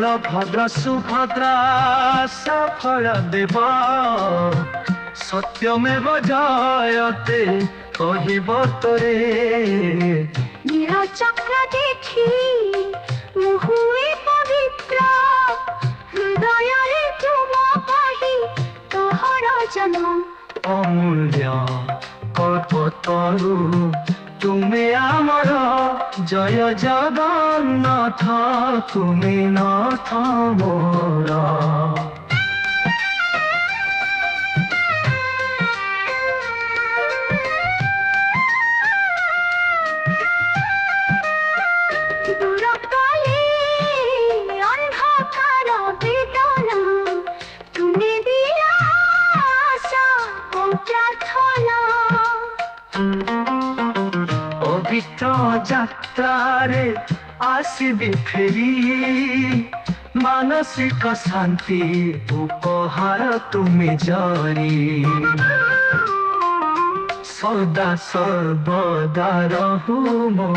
ବଳଭଦ୍ର ସୁଭଦ୍ରା ସଫଳ ଦେବ ସତ୍ୟମେବ ଜୟତେ କହିବ ତୋରେ। ନୀଳଚକ୍ର ଦେଖି ମୁଁ ହୁଏ ପବିତ୍ର ହୃଦୟରେ ତୁମ କହି ତୋହର ଜନ୍ମ। ଅମୂଲ୍ୟ କଳ୍ପତରୁ ତୁମେ ଆମର ଜୟ ଜଗନ୍ନାଥ ତୁମେ ନାଥ ମୋର। দূর কালে অন্ধকার বেদনা তুমি দিয়া আশা ও প্রার্থনা। পবিত্র যাত্রারে আসিবি ফেরি মানসিক শান্তি উপহার তুমি জরি। সদা সর্বদা রহু মো।